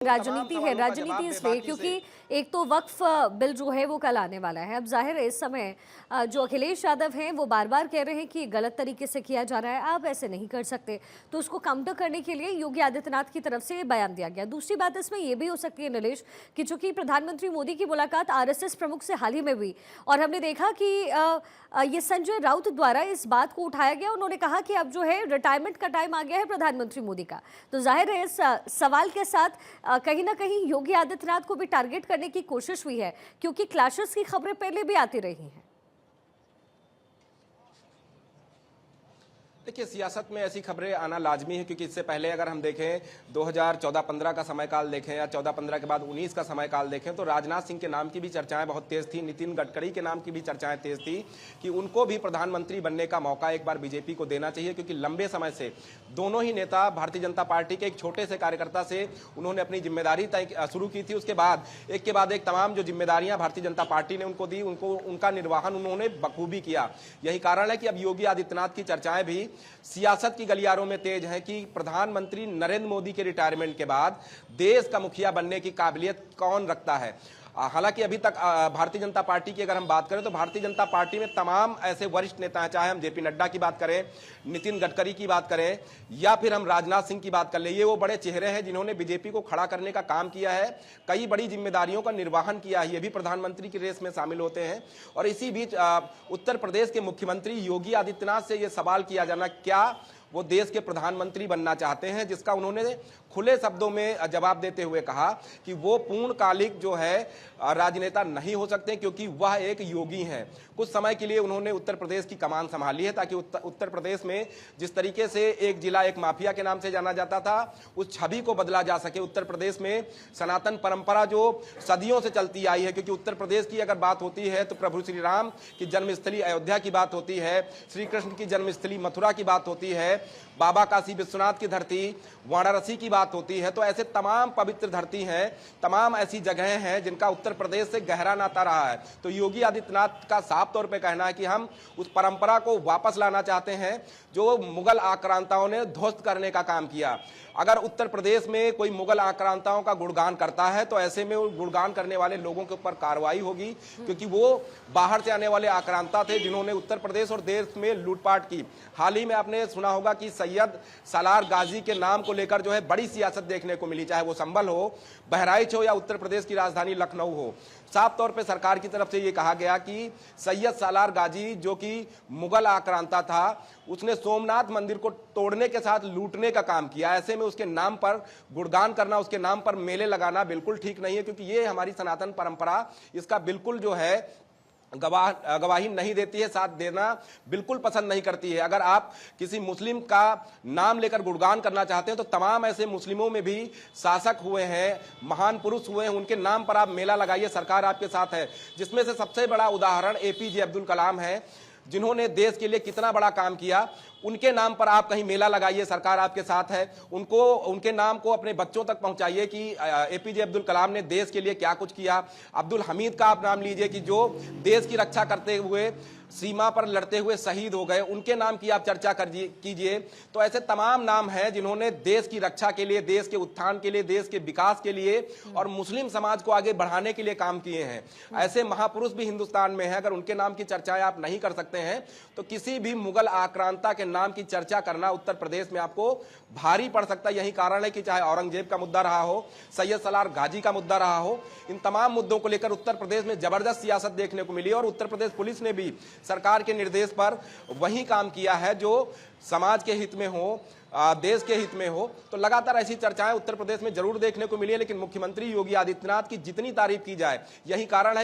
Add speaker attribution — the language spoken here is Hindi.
Speaker 1: राजनीति है, राजनीति इसलिए क्योंकि एक तो वक्फ बिल जो है वो कल आने वाला है। अब जाहिर है इस समय जो अखिलेश यादव हैं वो बार बार कह रहे हैं कि गलत तरीके से किया जा रहा है, आप ऐसे नहीं कर सकते। तो उसको काउंटर करने के लिए योगी आदित्यनाथ की तरफ से ये बयान दिया गया। दूसरी बात इसमें ये भी हो सकती है नीलेश कि चूंकि प्रधानमंत्री मोदी की मुलाकात आरएसएस प्रमुख से हाल ही में हुई और हमने देखा कि ये संजय राउत द्वारा इस बात को उठाया गया। उन्होंने कहा कि अब जो है रिटायरमेंट का टाइम आ गया है प्रधानमंत्री मोदी का। तो जाहिर है इस सवाल के साथ कहीं ना कहीं योगी आदित्यनाथ को भी टारगेट करने की कोशिश हुई है, क्योंकि क्लैशेस की खबरें पहले भी आती रही हैं।
Speaker 2: देखिए, सियासत में ऐसी खबरें आना लाजमी है, क्योंकि इससे पहले अगर हम देखें 2014-15 का समयकाल देखें या 14-15 के बाद 19 का समयकाल देखें तो राजनाथ सिंह के नाम की भी चर्चाएं बहुत तेज थी, नितिन गडकरी के नाम की भी चर्चाएं तेज थी कि उनको भी प्रधानमंत्री बनने का मौका एक बार बीजेपी को देना चाहिए, क्योंकि लंबे समय से दोनों ही नेता भारतीय जनता पार्टी के एक छोटे से कार्यकर्ता से उन्होंने अपनी जिम्मेदारी तय शुरू की थी। उसके बाद एक तमाम जो जिम्मेदारियां भारतीय जनता पार्टी ने उनको दी, उनका निर्वहन उन्होंने बखूबी किया। यही कारण है कि अब योगी आदित्यनाथ की चर्चाएं भी सियासत की गलियारों में तेज है कि प्रधानमंत्री नरेंद्र मोदी के रिटायरमेंट के बाद देश का मुखिया बनने की काबिलियत कौन रखता है। हालांकि अभी तक भारतीय जनता पार्टी की अगर हम बात करें तो भारतीय जनता पार्टी में तमाम ऐसे वरिष्ठ नेता हैं, चाहे हम जेपी नड्डा की बात करें, नितिन गडकरी की बात करें या फिर हम राजनाथ सिंह की बात कर ले, ये वो बड़े चेहरे हैं जिन्होंने बीजेपी को खड़ा करने का काम किया है, कई बड़ी जिम्मेदारियों का निर्वहन किया है, ये भी प्रधानमंत्री की रेस में शामिल होते हैं। और इसी बीच उत्तर प्रदेश के मुख्यमंत्री योगी आदित्यनाथ से यह सवाल किया जाना, क्या वो देश के प्रधानमंत्री बनना चाहते हैं, जिसका उन्होंने खुले शब्दों में जवाब देते हुए कहा कि वो पूर्णकालिक जो है राजनेता नहीं हो सकते, क्योंकि वह एक योगी हैं। कुछ समय के लिए उन्होंने उत्तर प्रदेश की कमान संभाली है ताकि उत्तर प्रदेश में जिस तरीके से एक जिला एक माफिया के नाम से जाना जाता था, उस छवि को बदला जा सके। उत्तर प्रदेश में सनातन परंपरा जो सदियों से चलती आई है, क्योंकि उत्तर प्रदेश की अगर बात होती है तो प्रभु श्री राम की जन्मस्थली अयोध्या की बात होती है, श्री कृष्ण की जन्मस्थली मथुरा की बात होती है, बाबा काशी विश्वनाथ की धरती वाराणसी की बात होती है। तो ऐसे तमाम पवित्र धरती हैं, तमाम ऐसी जगहें हैं जिनका उत्तर प्रदेश से गहरा नाता रहा है। तो योगी आदित्यनाथ का साफ तौर पे कहना है कि हम उस परंपरा को वापस लाना चाहते हैं जो मुगल आक्रांताओं ने ध्वस्त करने का काम किया। अगर उत्तर प्रदेश में कोई मुगल आक्रांताओं का गुणगान करता है तो ऐसे में गुणगान करने वाले लोगों के ऊपर कार्रवाई होगी, क्योंकि वो बाहर से आने वाले आक्रांता थे जिन्होंने उत्तर प्रदेश और देश में लूटपाट की। हाल ही में आपने सुना होगा कि सैयद सालार गाजी के नाम को लेकर जो है बड़ी सियासत देखने को मिली, चाहे वो संभल हो, बहराइच हो या उत्तर प्रदेश की राजधानी लखनऊ हो। साफ तौर पे सरकार की तरफ से ये कहा गया कि सैयद सालार गाजी जो कि मुगल आक्रांता था, उसने सोमनाथ मंदिर को तोड़ने के साथ लूटने का काम किया। ऐसे में उसके नाम पर गुणगान करना, उसके नाम पर मेले लगाना बिल्कुल ठीक नहीं है, क्योंकि ये हमारी सनातन परंपरा इसका बिल्कुल जो है गवाही नहीं देती है, साथ देना बिल्कुल पसंद नहीं करती है। अगर आप किसी मुस्लिम का नाम लेकर गुणगान करना चाहते हैं तो तमाम ऐसे मुस्लिमों में भी शासक हुए हैं, महान पुरुष हुए हैं, उनके नाम पर आप मेला लगाइए, सरकार आपके साथ है। जिसमें से सबसे बड़ा उदाहरण एपीजे अब्दुल कलाम है, जिन्होंने देश के लिए कितना बड़ा काम किया। उनके नाम पर आप कहीं मेला लगाइए, सरकार आपके साथ है। उनके नाम को अपने बच्चों तक पहुंचाइए कि एपीजे अब्दुल कलाम ने देश के लिए क्या कुछ किया। अब्दुल हमीद का आप नाम लीजिए कि जो देश की रक्षा करते हुए सीमा पर लड़ते हुए शहीद हो गए, उनके नाम की आप चर्चा कीजिए। तो ऐसे तमाम नाम हैं जिन्होंने देश की रक्षा के लिए, देश के उत्थान के लिए, देश के विकास के लिए और मुस्लिम समाज को आगे बढ़ाने के लिए काम किए हैं। ऐसे महापुरुष भी हिंदुस्तान में हैं। अगर उनके नाम की चर्चाएं आप नहीं कर सकते हैं तो किसी भी मुगल आक्रांता के नाम की चर्चा करना उत्तर प्रदेश में आपको भारी पड़ सकता है। यही कारण है कि चाहे औरंगजेब का मुद्दा रहा हो, सैयद सलार गाजी का मुद्दा रहा हो, इन तमाम मुद्दों को लेकर उत्तर प्रदेश में जबरदस्त सियासत देखने को मिली और उत्तर प्रदेश पुलिस ने भी सरकार के निर्देश पर वही काम किया है जो समाज के हित में हो, देश के हित में हो। तो लगातार ऐसी चर्चाएं उत्तर प्रदेश में जरूर देखने को मिली है, लेकिन मुख्यमंत्री योगी आदित्यनाथ की जितनी तारीफ की जाए, यही कारण है